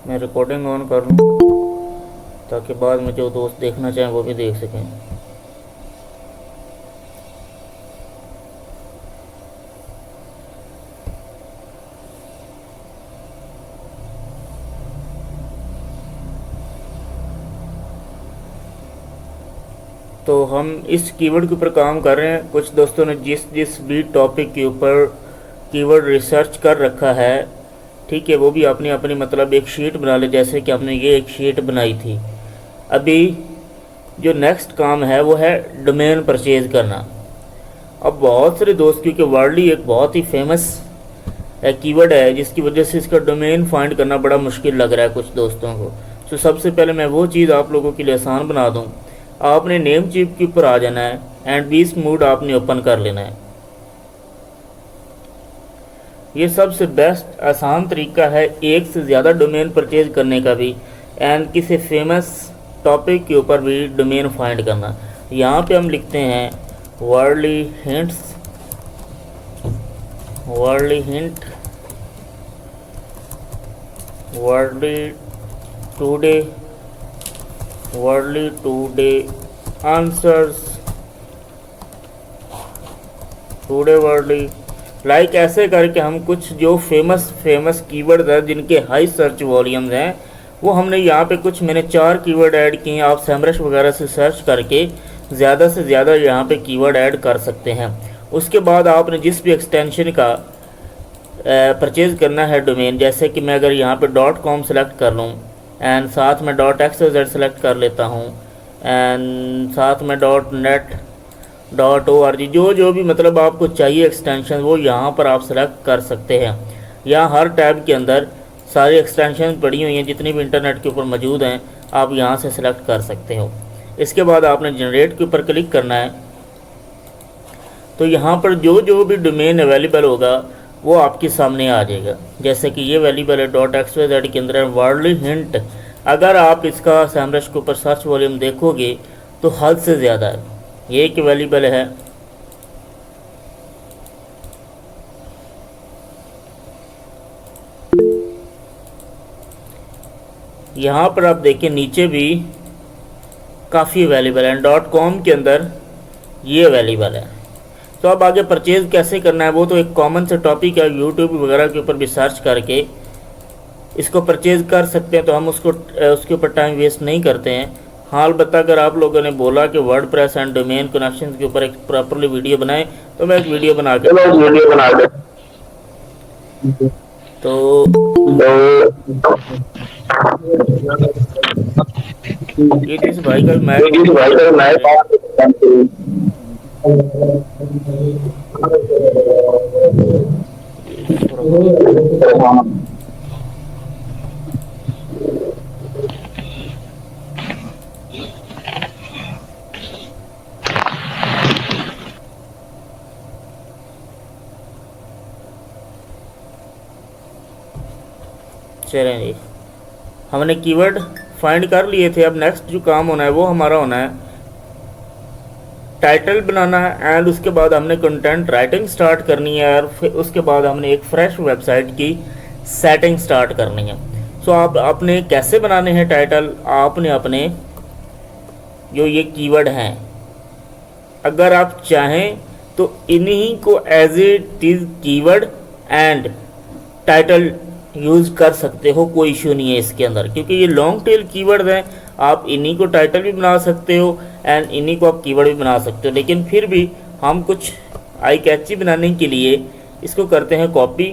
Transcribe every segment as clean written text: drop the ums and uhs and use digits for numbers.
मैं recording on कर लूँ ताकि बाद में जो दोस्त देखना चाहें वो भी देख सकें। तो हम इस कीवर्ड के ऊपर काम कर रहे हैं। कुछ दोस्तों ने जिस जिस भी टॉपिक के ऊपर कीवर्ड रिसर्च कर रखा है, ठीक है, वो भी अपनी अपनी मतलब एक शीट बना ले, जैसे कि आपने ये एक शीट बनाई थी। अभी जो नेक्स्ट काम है वो है डोमेन परचेज करना। अब बहुत सारे दोस्त, क्योंकि वर्डली एक बहुत ही फेमस कीवर्ड है जिसकी वजह से इसका डोमेन फाइंड करना बड़ा मुश्किल लग रहा है कुछ दोस्तों को। तो सबसे पहले मैं वो चीज़ आप लोगों के लिए आसान बना दूँ। आपने नेम चिप के ऊपर आ जाना है एंड बीस मोड आपने ओपन कर लेना है। ये सबसे बेस्ट आसान तरीका है एक से ज़्यादा डोमेन परचेज करने का भी, एंड किसी फेमस टॉपिक के ऊपर भी डोमेन फाइंड करना। यहाँ पे हम लिखते हैं worldly hints, worldly hint, worldly today, worldly today answers, today worldly, like ऐसे करके हम कुछ जो फेमस कीवर्ड है जिनके हाई सर्च वॉल्यूम्स हैं वो हमने यहाँ पे कुछ मैंने 4 कीवर्ड ऐड किए हैं। आप सैमरश वगैरह से सर्च करके ज़्यादा से ज़्यादा यहाँ पे कीवर्ड ऐड कर सकते हैं। उसके बाद आपने जिस भी एक्सटेंशन का परचेज़ करना है डोमेन, जैसे कि मैं अगर यहाँ पे .com सेलेक्ट कर लूँ एंड साथ में .xyz सेलेक्ट कर लेता हूँ एंड साथ में .net, .org, जो भी मतलब आपको चाहिए एक्सटेंशन वो यहाँ पर आप सेलेक्ट कर सकते हैं। यहाँ हर टैब के अंदर सारी एक्सटेंशन पड़ी हुई हैं जितनी भी इंटरनेट के ऊपर मौजूद हैं, आप यहाँ से सेलेक्ट कर सकते हो। इसके बाद आपने जनरेट के ऊपर क्लिक करना है। तो यहाँ पर जो भी डोमेन अवेलेबल होगा वो आपके सामने आ जाएगा। जैसे कि ये अवेलेबल है .xyz के अंदर वर्डली हिंट। अगर आप इसका सैमरश के ऊपर सर्च वॉल्यूम देखोगे तो हद से ज़्यादा है, ये एक अवेलेबल है। यहाँ पर आप देखें नीचे भी काफ़ी अवेलेबल है। .com के अंदर ये अवेलेबल है। तो अब आगे परचेज़ कैसे करना है वो तो एक कॉमन से टॉपिक है, यूट्यूब वगैरह के ऊपर भी सर्च करके इसको परचेज़ कर सकते हैं। तो हम उसके ऊपर टाइम वेस्ट नहीं करते हैं। हाँ, अलबत्ता अगर आप लोगों ने बोला कि वर्डप्रेस एंड डोमेन कनेक्शन के ऊपर एक प्रॉपरली वीडियो बनाएं तो मैं एक वीडियो बना के तो ये जिस भाई का मैं चलें जी, हमने कीवर्ड फाइंड कर लिए थे। अब नेक्स्ट जो काम होना है वो हमारा होना है टाइटल बनाना है एंड उसके बाद हमने कंटेंट राइटिंग स्टार्ट करनी है और फिर उसके बाद हमने एक फ्रेश वेबसाइट की सेटिंग स्टार्ट करनी है। सो आप अपने कैसे बनाने हैं टाइटल, आपने अपने जो ये कीवर्ड हैं अगर आप चाहें तो इन्हीं को as it is keyword and title use कर सकते हो, कोई इशू नहीं है इसके अंदर, क्योंकि ये लॉन्ग टेल कीवर्ड हैं। आप इन्हीं को टाइटल भी बना सकते हो एंड इन्हीं को आप कीवर्ड भी बना सकते हो। लेकिन फिर भी हम कुछ आई कैची बनाने के लिए इसको करते हैं कॉपी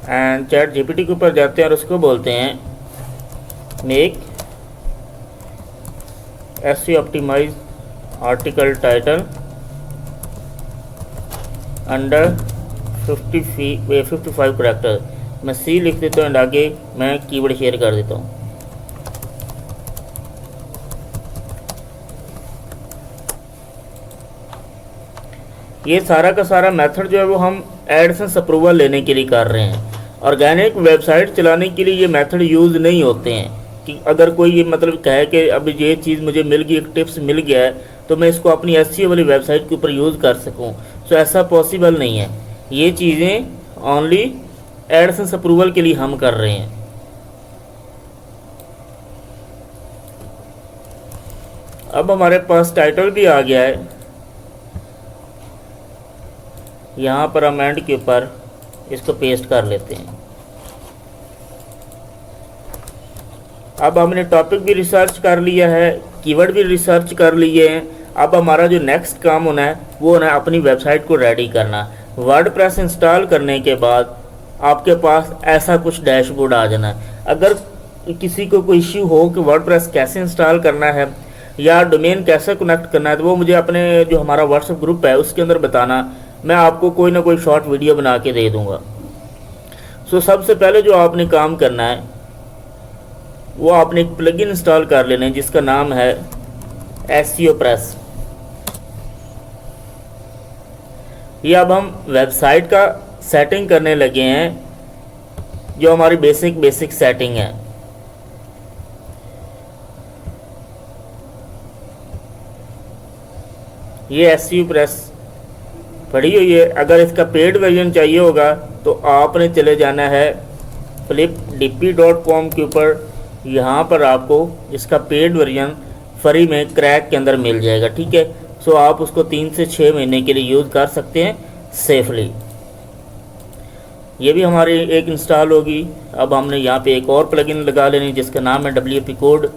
एंड चैट जीपीटी के ऊपर जाते हैं और उसको बोलते हैं make SEO optimize article title under 55 character. मैं सी लिख देता हूँ एंड आगे मैं कीवर्ड शेयर कर देता हूँ। ये सारा का सारा मेथड जो है वो हम एडसेंस अप्रूवल लेने के लिए कर रहे हैं। ऑर्गेनिक वेबसाइट चलाने के लिए ये मेथड यूज़ नहीं होते हैं कि अगर कोई ये मतलब कहे कि अब ये चीज़ मुझे मिल गई, एक टिप्स मिल गया है तो मैं इसको अपनी एसईओ वाली वेबसाइट के ऊपर यूज़ कर सकूं। सो ऐसा पॉसिबल नहीं है। ये चीज़ें ओनली एडसेंस अप्रूवल के लिए हम कर रहे हैं। अब हमारे पास टाइटल भी आ गया है। यहाँ पर हम एंड के ऊपर इसको पेस्ट कर लेते हैं। अब हमने टॉपिक भी रिसर्च कर लिया है, कीवर्ड भी रिसर्च कर लिए हैं। अब हमारा जो नेक्स्ट काम होना है वो होना है अपनी वेबसाइट को रेडी करना। वर्डप्रेस इंस्टॉल करने के बाद आपके पास ऐसा कुछ डैशबोर्ड आ जाना है। अगर किसी को कोई इश्यू हो कि वर्डप्रेस कैसे इंस्टॉल करना है या डोमेन कैसे कनेक्ट करना है, तो वो मुझे अपने जो हमारा व्हाट्सएप ग्रुप है उसके अंदर बताना। मैं आपको कोई ना कोई शॉर्ट वीडियो बना के दे दूँगा। सो सबसे पहले जो आपने काम करना है वो आपने एक प्लगइन इंस्टॉल कर लेना है जिसका नाम है एसईओ प्रेस। ये अब हम वेबसाइट का सेटिंग करने लगे हैं, जो हमारी बेसिक सेटिंग है। ये एसईओ प्रेस पड़ी हुई है। अगर इसका पेड वर्जन चाहिए होगा तो आपने चले जाना है flipdp.com के ऊपर। यहाँ पर आपको इसका पेड वर्जन फ्री में क्रैक के अंदर मिल जाएगा, ठीक है। सो आप उसको 3 से 6 महीने के लिए यूज़ कर सकते हैं सेफली। ये भी हमारी एक इंस्टॉल होगी। अब हमने यहाँ पे एक और प्लगइन लगा लेनी जिसका नाम है WP कोड।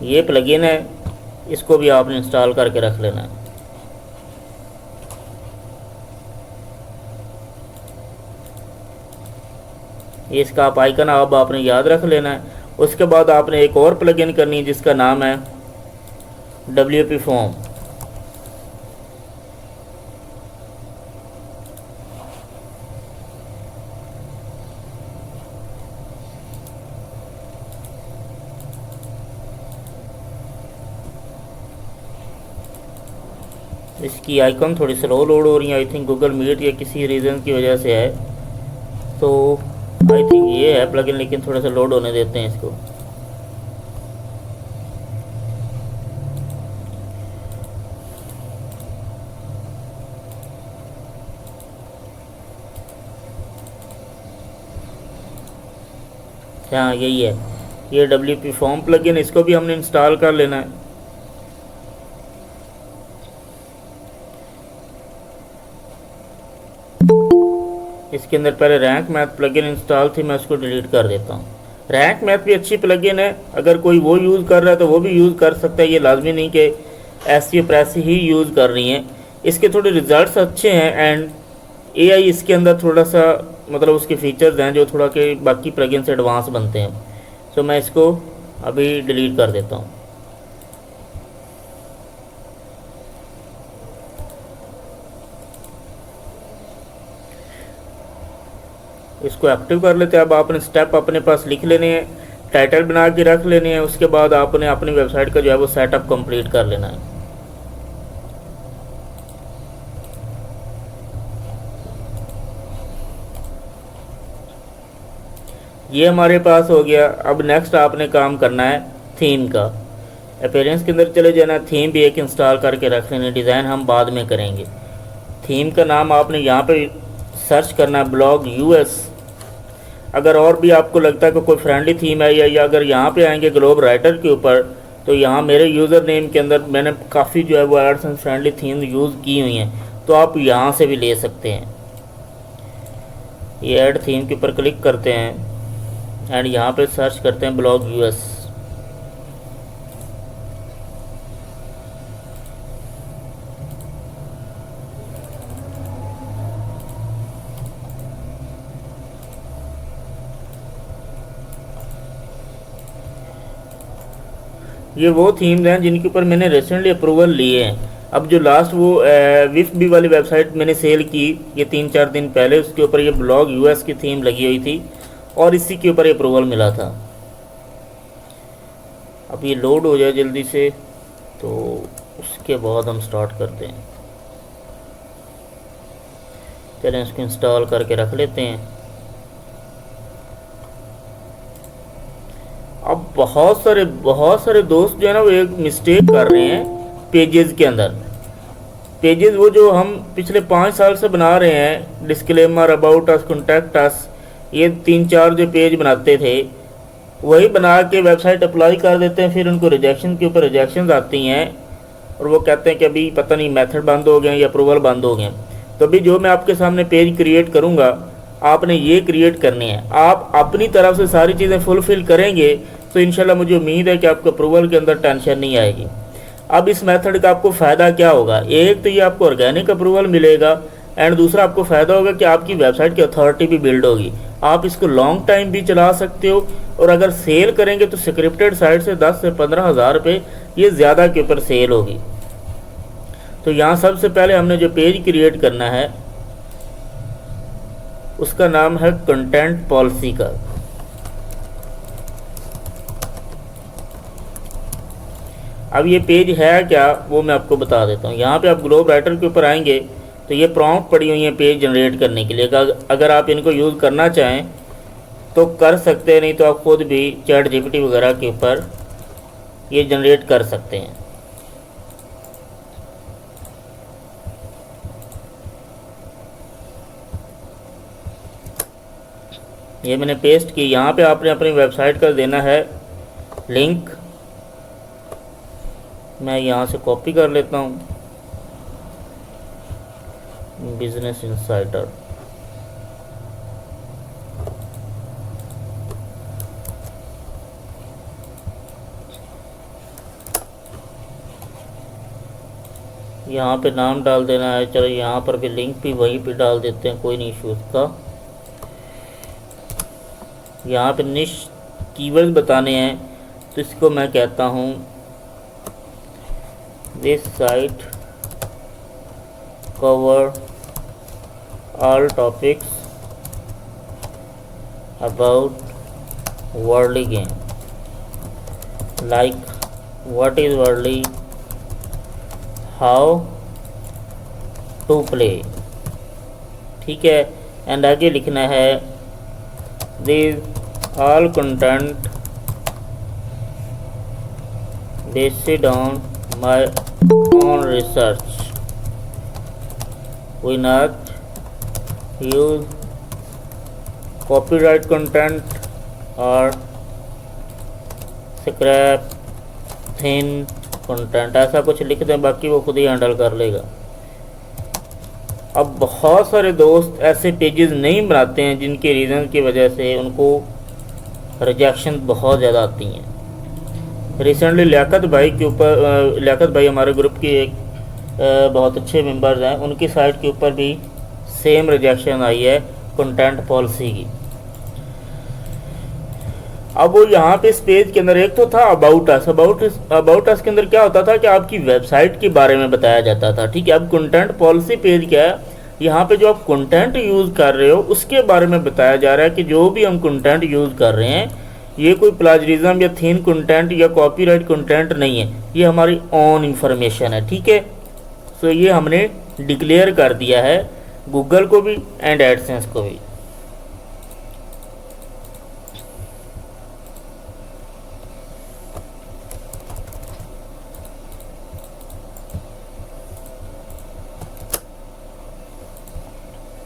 ये प्लगइन है, इसको भी आपने इंस्टॉल करके रख लेना है। ये इसका आप आइकन अब आपने याद रख लेना है। उसके बाद आपने एक और प्लगइन करनी है जिसका नाम है WP फॉर्म। इसकी आइकन थोड़ी स्लो लोड हो रही है। आई थिंक गूगल मीट या किसी रीज़न की वजह से है, तो आई थिंक ये है प्लगइन, लेकिन थोड़ा सा लोड होने देते हैं इसको। हाँ यही है, ये WP फॉर्म प्लगइन, इसको भी हमने इंस्टॉल कर लेना है। इसके अंदर पहले रैंक मैथ प्लगइन इंस्टॉल थी, मैं उसको डिलीट कर देता हूँ। रैंक मैथ भी अच्छी प्लगइन है, अगर कोई वो यूज़ कर रहा है तो वो भी यूज़ कर सकता है। ये लाजमी नहीं कि एसईओ प्रेस ही यूज़ कर रही हैं। इसके थोड़े रिजल्ट्स अच्छे हैं एंड AI इसके अंदर थोड़ा सा मतलब उसके फीचर्स हैं जो थोड़ा के बाकी प्लगइन से एडवांस बनते हैं। सो मैं इसको अभी डिलीट कर देता हूँ। इसको एक्टिव कर लेते हैं। अब आपने स्टेप अपने पास लिख लेने हैं, टाइटल बना के रख लेने हैं। उसके बाद आपने अपनी वेबसाइट का जो है वो सेटअप कंप्लीट कर लेना है। ये हमारे पास हो गया। अब नेक्स्ट आपने काम करना है थीम का। अपीयरेंस के अंदर चले जाना, थीम भी एक इंस्टॉल करके रख लेना। डिज़ाइन हम बाद में करेंगे। थीम का नाम आपने यहाँ पे सर्च करना है ब्लॉग US। अगर और भी आपको लगता है कि कोई फ्रेंडली थीम है या अगर यहाँ पे आएंगे ग्लोब राइटर के ऊपर, तो यहाँ मेरे यूज़र नेम के अंदर मैंने काफ़ी जो है वो एडसेंस फ्रेंडली थीम यूज़ की हुई हैं, तो आप यहाँ से भी ले सकते हैं। ये ऐड थीम के ऊपर क्लिक करते हैं एंड यहाँ पे सर्च करते हैं ब्लॉग US। ये वो थीम्स हैं जिनके ऊपर मैंने रिसेंटली अप्रूवल लिए हैं। अब जो लास्ट वो विफ बी वाली वेबसाइट मैंने सेल की ये 3-4 दिन पहले, उसके ऊपर ये ब्लॉग US की थीम लगी हुई थी और इसी के ऊपर ये अप्रूवल मिला था। अब ये लोड हो जाए जल्दी से, तो उसके बाद हम स्टार्ट करते हैं। चलें इसको इंस्टॉल करके रख लेते हैं। अब बहुत सारे दोस्त जो है ना वो एक मिस्टेक कर रहे हैं पेजेस के अंदर। पेजेस वो जो हम पिछले 5 साल से बना रहे हैं, disclaimer, about us, contact us, ये 3-4 जो पेज बनाते थे वही बना के वेबसाइट अप्लाई कर देते हैं। फिर उनको रिजेक्शन के ऊपर रिजेक्शन आती हैं और वो कहते हैं कि अभी पता नहीं मेथड बंद हो गए या अप्रूवल बंद हो गए। तो अभी जो मैं आपके सामने पेज क्रिएट करूँगा, आपने ये क्रिएट करने हैं। आप अपनी तरफ से सारी चीज़ें फुलफ़िल करेंगे तो इंशाल्लाह मुझे उम्मीद है कि आपको अप्रूवल के अंदर टेंशन नहीं आएगी। अब इस मेथड का आपको फ़ायदा क्या होगा? एक तो ये आपको ऑर्गेनिक अप्रूवल मिलेगा एंड दूसरा आपको फ़ायदा होगा कि आपकी वेबसाइट की अथॉरिटी भी बिल्ड होगी। आप इसको लॉन्ग टाइम भी चला सकते हो और अगर सेल करेंगे तो स्क्रिप्टेड साइट से 10 से 15 हज़ार रुपये ये ज़्यादा के ऊपर सेल होगी। तो यहाँ सबसे पहले हमने जो पेज क्रिएट करना है उसका नाम है कंटेंट पॉलिसी का। अब ये पेज है क्या वो मैं आपको बता देता हूँ। यहाँ पे आप ग्लोब राइटर के ऊपर आएंगे तो ये प्रॉम्प्ट पड़ी हुई है पेज जनरेट करने के लिए। अगर आप इनको यूज़ करना चाहें तो कर सकते हैं, नहीं तो आप खुद भी चैट जीपीटी वगैरह के ऊपर ये जनरेट कर सकते हैं। ये मैंने पेस्ट की। यहाँ पे आपने अपनी वेबसाइट का देना है लिंक। मैं यहाँ से कॉपी कर लेता हूँ, बिजनेस इंसाइडर। यहाँ पे नाम डाल देना है। चलो यहाँ पर भी लिंक भी वहीं पे डाल देते हैं, कोई नहीं इशू उसका। यहाँ पे निश कीवर्ड बताने हैं तो इसको मैं कहता हूँ this site cover all topics about worldly game, like what is worldly, how to play। ठीक है, एंड आगे लिखना है this all content based on my own research, we not use copyright content or scrap thin content। ऐसा कुछ लिख दें, बाकी वो खुद ही हैंडल कर लेगा। अब बहुत सारे दोस्त ऐसे पेजेस नहीं बनाते हैं जिनके रीज़न की वजह से उनको रिजेक्शन बहुत ज़्यादा आती हैं। रिसेंटली लियाकत भाई के ऊपर, लियाकत भाई हमारे ग्रुप के एक बहुत अच्छे मेंबर्स हैं, उनकी साइट के ऊपर भी सेम रिजेक्शन आई है कंटेंट पॉलिसी की। अब वो यहाँ पे इस पेज के अंदर एक तो था अबाउट अस। अबाउट अस के अंदर क्या होता था कि आपकी वेबसाइट के बारे में बताया जाता था। ठीक है, अब कंटेंट पॉलिसी पेज क्या है, यहाँ पे जो आप कंटेंट यूज़ कर रहे हो उसके बारे में बताया जा रहा है कि जो भी हम कंटेंट यूज़ कर रहे हैं ये कोई प्लाजरिज्म या थीन कंटेंट या कॉपीराइट कंटेंट नहीं है, ये हमारी ओन इंफॉर्मेशन है। ठीक है, तो ये हमने डिक्लेयर कर दिया है गूगल को भी एंड एडसेंस को भी।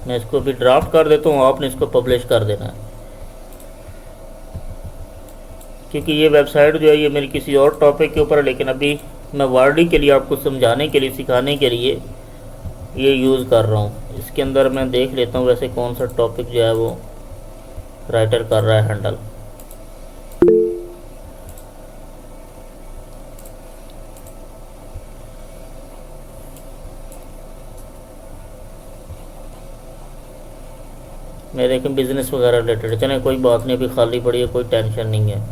मैं इसको भी ड्राफ्ट कर देता हूँ, आपने इसको पब्लिश कर देना है, क्योंकि ये वेबसाइट जो है ये मेरी किसी और टॉपिक के ऊपर है, लेकिन अभी मैं वर्डी के लिए आपको समझाने के लिए, सिखाने के लिए ये यूज़ कर रहा हूँ। इसके अंदर मैं देख लेता हूँ वैसे कौन सा टॉपिक जो है वो राइटर कर रहा है हैंडल। मैं देखें बिज़नेस वगैरह रिलेटेड, चलें कोई बात नहीं, अभी खाली पड़ी है, कोई टेंशन नहीं है।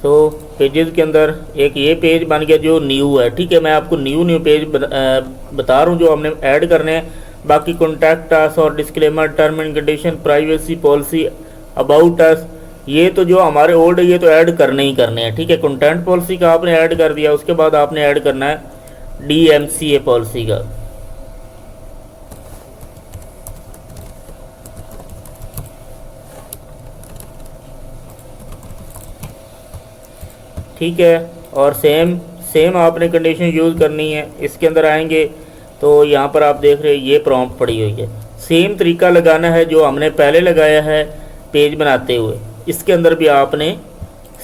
तो पेजेस के अंदर एक ये पेज बन गया जो न्यू है। ठीक है, मैं आपको न्यू पेज बता रहा हूँ जो हमने ऐड करने हैं। बाकी कॉन्टैक्ट अस और disclaimer, term and condition, privacy policy, about अस, ये तो जो हमारे ओल्ड है ये तो ऐड करने ही करने हैं। ठीक है, कंटेंट पॉलिसी का आपने ऐड कर दिया, उसके बाद आपने ऐड करना है DMCA पॉलिसी का। ठीक है। और सेम सेम आपने कंडीशन यूज़ करनी है। इसके अंदर आएंगे तो यहाँ पर आप देख रहे हैं ये प्रॉम्प्ट पड़ी हुई है। सेम तरीका लगाना है जो हमने पहले लगाया है पेज बनाते हुए, इसके अंदर भी आपने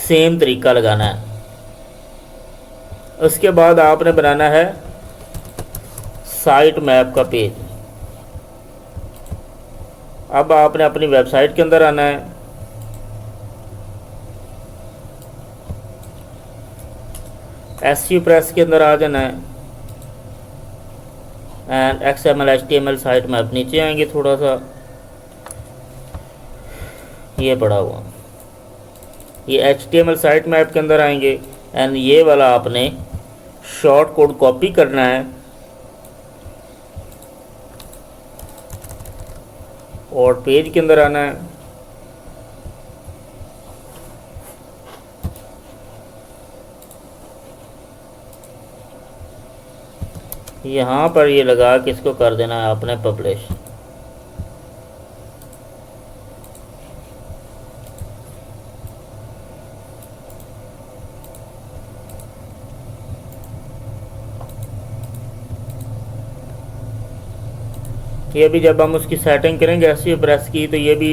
सेम तरीका लगाना है। उसके बाद आपने बनाना है साइट मैप का पेज। अब आपने अपनी वेबसाइट के अंदर आना है। एसईओ प्रेस के अंदर आ जाना है and XML HTML site map नीचे आएंगे थोड़ा सा, ये पड़ा हुआ, ये HTML साइट मैप के अंदर आएंगे एंड ये वाला आपने शॉर्ट कोड कॉपी करना है और पेज के अंदर आना है। यहाँ पर ये लगा के इसको कर देना है आपने पब्लिश। ये भी जब हम उसकी सेटिंग करेंगे एसईओ प्रेस की तो ये भी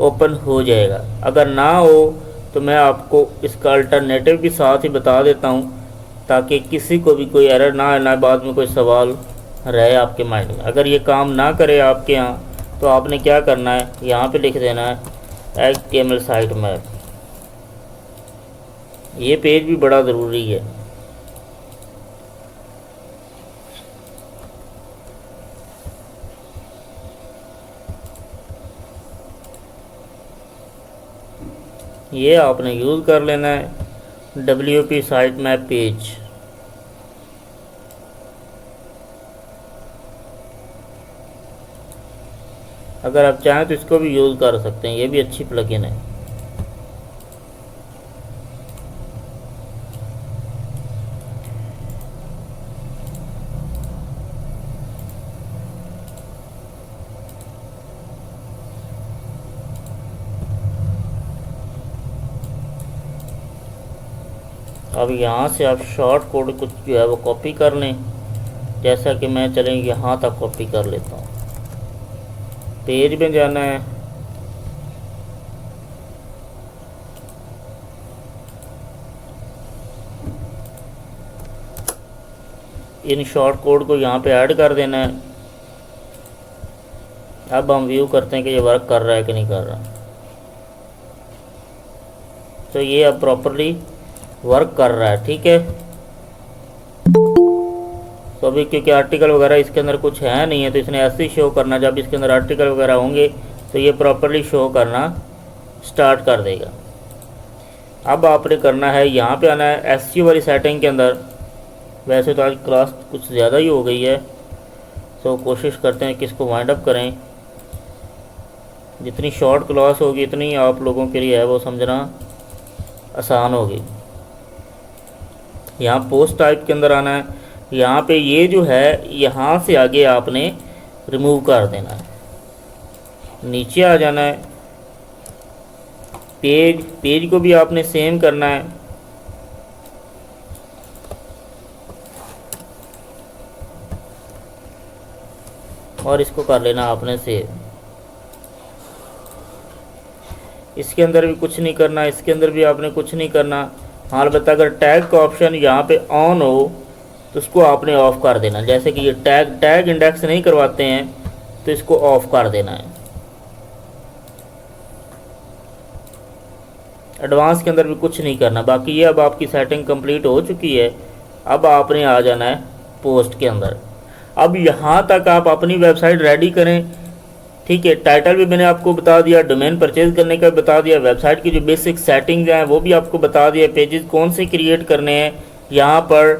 ओपन हो जाएगा। अगर ना हो तो मैं आपको इसका अल्टरनेटिव भी साथ ही बता देता हूँ ताकि किसी को भी कोई एरर ना आए, बाद में कोई सवाल रहे आपके माइंड में। अगर ये काम ना करे आपके यहाँ तो आपने क्या करना है, यहाँ पे लिख देना है HTML साइट मैप। ये पेज भी बड़ा ज़रूरी है। ये आपने यूज़ कर लेना है WP साइट मैप पेज। अगर आप चाहें तो इसको भी यूज़ कर सकते हैं, ये भी अच्छी प्लगइन है। अब यहाँ से आप शॉर्ट कोड कुछ जो है वो कॉपी कर लें, जैसा कि मैं चलें यहाँ तक कॉपी कर लेता हूँ। पेज में जाना है, इन शॉर्ट कोड को यहाँ पे ऐड कर देना है। अब हम व्यू करते हैं कि ये वर्क कर रहा है कि नहीं कर रहा। तो ये अब प्रॉपरली वर्क कर रहा है, ठीक है। तो अभी क्योंकि आर्टिकल वगैरह इसके अंदर कुछ है नहीं है तो इसने ऐसे ही शो करना। जब इसके अंदर आर्टिकल वगैरह होंगे तो ये प्रॉपरली शो करना स्टार्ट कर देगा। अब आपने करना है, यहाँ पे आना है एसईओ वाली सेटिंग के अंदर। वैसे तो आज क्लास कुछ ज़्यादा ही हो गई है तो कोशिश करते हैं कि इसको वाइंड अप करें। जितनी शॉर्ट क्लास होगी इतनी आप लोगों के लिए है वो समझना आसान होगी। यहाँ पोस्ट टाइप के अंदर आना है। यहाँ पे ये जो है यहाँ से आगे आपने रिमूव कर देना है। नीचे आ जाना है, पेज को भी आपने सेम करना है। और इसको कर लेना आपने सेव। इसके अंदर भी कुछ नहीं करना, इसके अंदर भी आपने कुछ नहीं करना। हाँ अलबत्ता अगर टैग का ऑप्शन यहाँ पे ऑन हो तो उसको आपने ऑफ़ कर देना। जैसे कि ये टैग इंडेक्स नहीं करवाते हैं तो इसको ऑफ़ कर देना है। एडवांस के अंदर भी कुछ नहीं करना। बाकी ये अब आपकी सेटिंग कंप्लीट हो चुकी है। अब आपने आ जाना है पोस्ट के अंदर। अब यहाँ तक आप अपनी वेबसाइट रेडी करें, ठीक है। टाइटल भी मैंने आपको बता दिया, डोमेन परचेज करने का भी बता दिया, वेबसाइट की जो बेसिक सेटिंग्स हैं वो भी आपको बता दिया, पेजेस कौन से क्रिएट करने हैं। यहाँ पर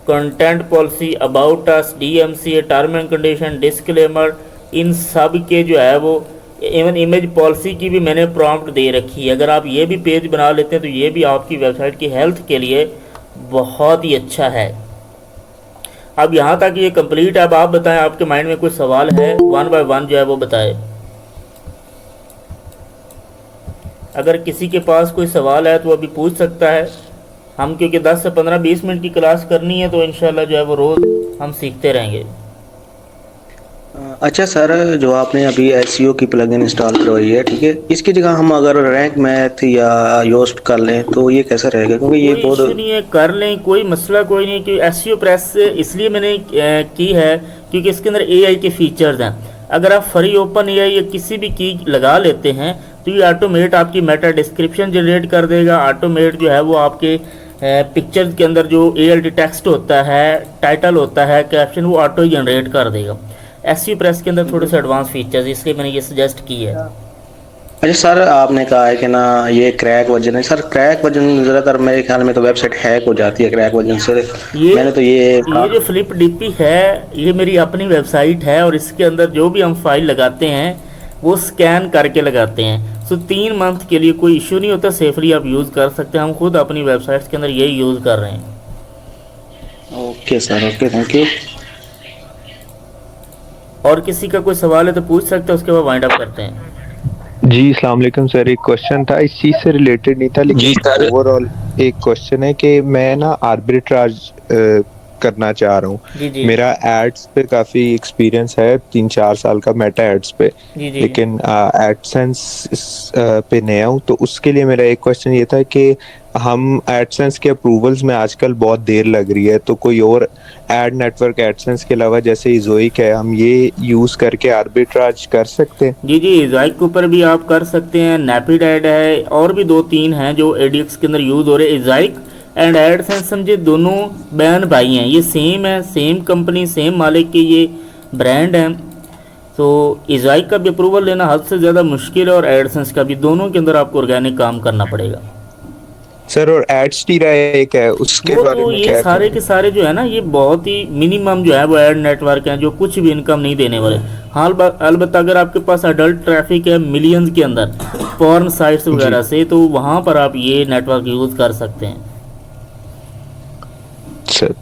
content policy, about us, DMCA, term and condition, disclaimer, इन सब के जो है वो इवन इमेज पॉलिसी की भी मैंने प्रॉम्प्ट दे रखी है। अगर आप ये भी पेज बना लेते हैं तो ये भी आपकी वेबसाइट की हेल्थ के लिए बहुत ही अच्छा है। अब यहाँ तक ये कंप्लीट है। अब आप बताएं आपके माइंड में कोई सवाल है, 1 बाय 1 जो है वो बताएं। अगर किसी के पास कोई सवाल है तो अभी पूछ सकता है। हम क्योंकि 10 से 15-20 मिनट की क्लास करनी है, तो इंशाल्लाह जो है वो रोज़ हम सीखते रहेंगे। अच्छा सर, जो आपने अभी एसईओ की प्लगइन इंस्टॉल करवाई है, ठीक है, इसकी जगह हम अगर रैंक मैथ या योस्ट कर लें तो ये कैसा रहेगा? क्योंकि ये कोई इशू बहुत। नहीं है, कर लें, कोई मसला कोई नहीं। कि एस प्रेस से इसलिए मैंने की है क्योंकि इसके अंदर एआई के फीचर्स हैं। अगर आप फ्री ओपन एआई या किसी भी की लगा लेते हैं तो ये ऑटोमेट आपकी मेटा डिस्क्रिप्शन जनरेट कर देगा। ऑटोमेट जो है वो आपके पिक्चर के अंदर जो एएलटी टेक्स्ट होता है, टाइटल होता है, कैप्शन, वो ऑटो जनरेट कर देगा। एस प्रेस के अंदर थोड़े से एडवांस फीचर्स, इसलिए मैंने ये सजेस्ट की है। अच्छा सर, आपने कहा है कि ना ये क्रैक वर्जन है। सर क्रैक वर्जन ज़्यादातर मेरे ख्याल में तो वेबसाइट हैक हो जाती है क्रैक वर्जन से। ये मैंने तो ये ये जो फ्लिप डीपी है, ये मेरी अपनी वेबसाइट है और इसके अंदर जो भी हम फाइल लगाते हैं वो स्कैन करके लगाते हैं। सो 3 मंथ के लिए कोई इशू नहीं होता, सेफली आप यूज़ कर सकते हैं। हम खुद अपनी वेबसाइट्स के अंदर यही यूज़ कर रहे हैं। Okay sir, okay, thank you. और किसी का कोई सवाल है तो पूछ सकते हैं, उसके बाद वाइंड अप करते हैं। जी अस्सलाम वालेकुम सर, एक क्वेश्चन था, इस चीज से रिलेटेड नहीं था जी लेकिन सर। ओवरऑल एक क्वेश्चन है कि मैं ना आर्बिट्राज करना चाह रहा हूँ। जी जी मेरा एड्स पे काफी एक्सपीरियंस है, 3-4 साल का मेटा एड्स पे, जी जी लेकिन एडसेंस पे नया हूँ। तो उसके लिए मेरा एक क्वेश्चन ये था कि हम एडसेंस के अप्रूवल्स में आजकल बहुत देर लग रही है, तो कोई और एड नेटवर्क एडसेंस के अलावा जैसे इजोइक है, हम ये यूज करके आर्बिट्राज कर सकते हैं? जी जी इजाइक के ऊपर भी आप कर सकते हैं। नैपिड ऐड है, और भी 2-3 हैं जो एडीएक्स के अंदर यूज़ हो रहे हैं। इजाइक एंड एडसेंस समझे दोनों बहन भाई हैं, ये सेम है, सेम कंपनी, सेम मालिक के ये ब्रांड हैं। तो इजाइक का भी अप्रूवल लेना हद से ज़्यादा मुश्किल है और एडसेंस का भी, दोनों के अंदर आपको ऑर्गेनिक काम करना पड़ेगा। सर और एडस्टीरा एक है, उसके वो बारे तो में ये क्या सारे करें? के सारे जो है ना, ये बहुत ही मिनिमम जो है वो एड नेटवर्क हैं जो कुछ भी इनकम नहीं देने वाले। हाँ, अलबत्ता अगर आपके पास अडल्ट ट्रैफिक है मिलियंस के अंदर पॉर्न साइट्स जी, वगैरह से, तो वहाँ पर आप ये नेटवर्क यूज़ कर सकते हैं।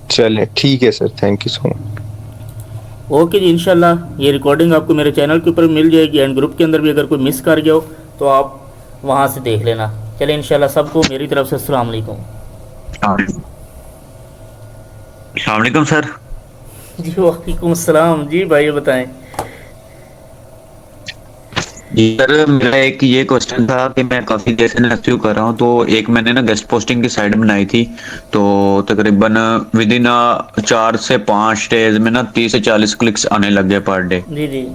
चलें ठीक है sir, thank you so much. Okay जी, इंशाल्लाह ये रिकॉर्डिंग आपको मेरे चैनल के ऊपर मिल जाएगी, एंड ग्रुप के अंदर भी अगर कोई मिस कर गया हो तो आप वहाँ से देख लेना। चलिए इंशाल्लाह, सबको मेरी तरफ से अस्सलाम वालेकुम। अस्सलाम सर। जी वालेकुम अस्सलाम। जी भाई बताएं। जी सर, मेरा एक ये क्वेश्चन था कि मैं काफ़ी देर से एसईओ कर रहा हूँ, तो एक मैंने ना गेस्ट पोस्टिंग की साइट बनाई थी, तो तकरीबन विद इन 4 से 5 डेज में ना 30 से 40 क्लिक्स आने लग गए पर डे। जी जी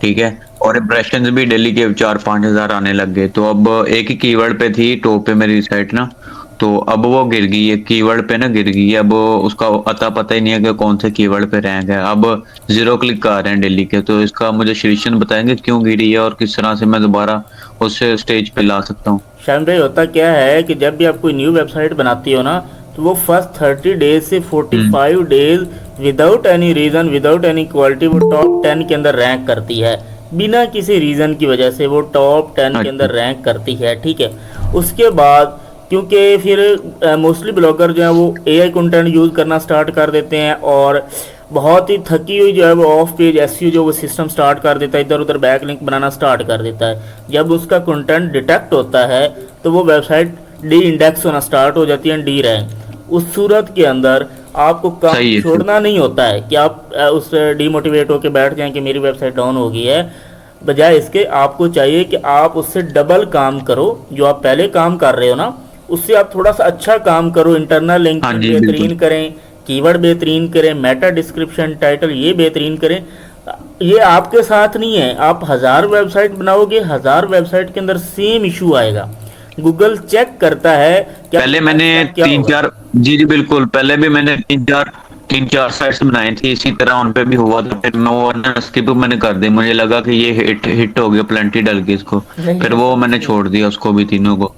ठीक है, और इम्प्रेशंस भी डेली के 4-5 हज़ार आने लग गए। तो अब एक ही कीवर्ड पे थी टॉप पे मेरी साइट ना, तो अब वो गिर गई है, कीवर्ड पे ना गिर गई है। अब उसका अता पता ही नहीं है कि कौन से कीवर्ड पे रैंक है। अब 0 क्लिक आ रहे हैं डेली के। तो इसका मुझे सॉल्यूशन बताएंगे क्यों गिरी है और किस तरह से मैं दोबारा उस स्टेज पे ला सकता हूँ? शान भाई, होता क्या है कि जब भी आप कोई न्यू वेबसाइट बनाती हो ना, तो वो फर्स्ट 30 डेज से 45 days without any reason, without any quality, वो टॉप 10 के अंदर रैंक करती है। बिना किसी रीज़न की वजह से वो टॉप 10 के अंदर अच्छा। रैंक करती है। ठीक है, उसके बाद क्योंकि फिर मोस्टली ब्लॉगर जो है वो एआई कंटेंट यूज़ करना स्टार्ट कर देते हैं, और बहुत ही थकी हुई जो है वो ऑफ पेज एसईओ जो वो सिस्टम स्टार्ट कर देता है, इधर उधर बैक लिंक बनाना स्टार्ट कर देता है। जब उसका कंटेंट डिटेक्ट होता है तो वो वेबसाइट डी इंडेक्स होना स्टार्ट हो जाती है, डी रैंक। उस सूरत के अंदर आपको काम सही है सर। छोड़ना नहीं होता है कि आप उस डीमोटिवेट होकर बैठ जाएं कि मेरी वेबसाइट डाउन हो गई है। बजाय इसके आपको चाहिए कि आप उससे डबल काम करो। जो आप पहले काम कर रहे हो ना, उससे आप थोड़ा सा अच्छा काम करो। इंटरनल हाँ लिंकिंग जी, बिल्कुल। बेहतरीन करें, कीवर्ड बेहतरीन करें, मेटा डिस्क्रिप्शन, टाइटल ये बेहतरीन करें। ये आपके साथ नहीं है, आप 1000 वेबसाइट बनाओगे, 1000 वेबसाइट के अंदर सेम इशू आएगा। गूगल चेक करता है क्या पहले मैंने क्या तीन होगा। चार जी जी बिल्कुल, पहले भी मैंने तीन चार साइट्स बनाई थी इसी तरह, उन पे भी हुआ था। फिर मैं वो स्किप मैंने कर दी, मुझे लगा कि ये हिट हो गया, प्लेंटी डल गई इसको। नहीं, फिर ऐसा वो कुछ मैंने नहीं। छोड़ दिया उसको भी, तीनों को।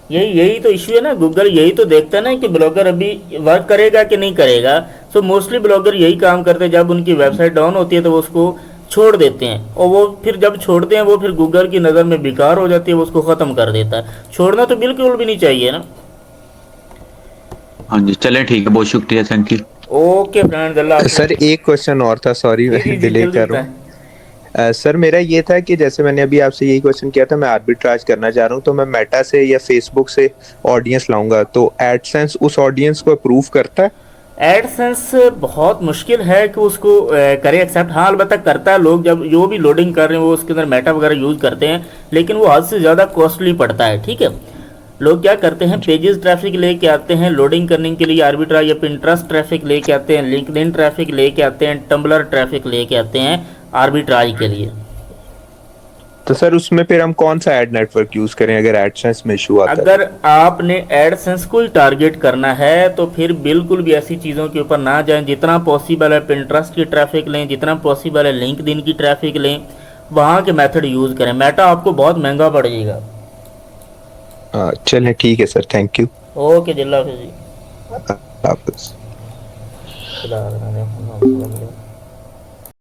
यही यही तो इशू है ना, गूगल यही तो देखता है ना कि ब्लॉगर अभी वर्क करेगा कि नहीं करेगा। सो मोस्टली ब्लॉगर यही काम करते हैं, जब उनकी वेबसाइट डाउन होती है तो वो उसको छोड़ देते हैं, और वो फिर जब छोड़ते हैं वो फिर गूगल की नज़र में बेकार हो जाती है, वो उसको ख़त्म कर देता है। छोड़ना तो बिल्कुल भी नहीं चाहिए ना। हाँ जी, चलें ठीक है, बहुत शुक्रिया, थैंक यू। ओके फ्रेंड्स, अल्लाह हाफिज़। सर एक क्वेश्चन और था, सॉरी जी जी मैं जी डिले जल्दी कर रहा बताएं। हूँ। सर मेरा ये था कि जैसे मैंने अभी आपसे यही क्वेश्चन किया था, मैं आर्बिट्राज करना चाह रहा हूँ, तो मैं मेटा से या फेसबुक से ऑडियंस लाऊंगा, तो एडसेंस उस ऑडियंस को अप्रूव करता है? एडसेंस बहुत मुश्किल है कि उसको करे एक्सेप्ट। हाँ अलबत्ता करता है, लोग जब जो भी लोडिंग कर रहे हैं वो उसके अंदर मेटा वगैरह यूज़ करते हैं, लेकिन वो हद से ज़्यादा कॉस्टली पड़ता है। ठीक है, लोग क्या करते हैं, पेजेस ट्रैफिक लेके आते हैं लोडिंग करने के लिए आर्बिट्राज या पिंटरेस्ट ट्रैफिक लेके आते हैं, लिंक्डइन ट्रैफिक लेके आते हैं, टम्बलर ट्रैफिक लेके आते हैं आर्बिट्राज के लिए। तो सर उसमें फिर हम कौन सा एड नेटवर्क यूज करें अगर एडसेंस में इशू आता है? अगर आपने एडसेंस को ही टारगेट करना है तो फिर बिल्कुल भी ऐसी चीज़ों के ऊपर ना जाएं। जितना पॉसिबल है पिंटरेस्ट की ट्रैफिक लें, जितना पॉसिबल है लिंक्डइन की ट्रैफिक लें, वहाँ के मेथड यूज़ करें। मेटा आपको बहुत महंगा पड़ जाएगा। चलें ठीक है सर, थैंक यू। ओके जिल्ला हाफिज़ जी। हाफिज़। खुदा हाफ़िज़।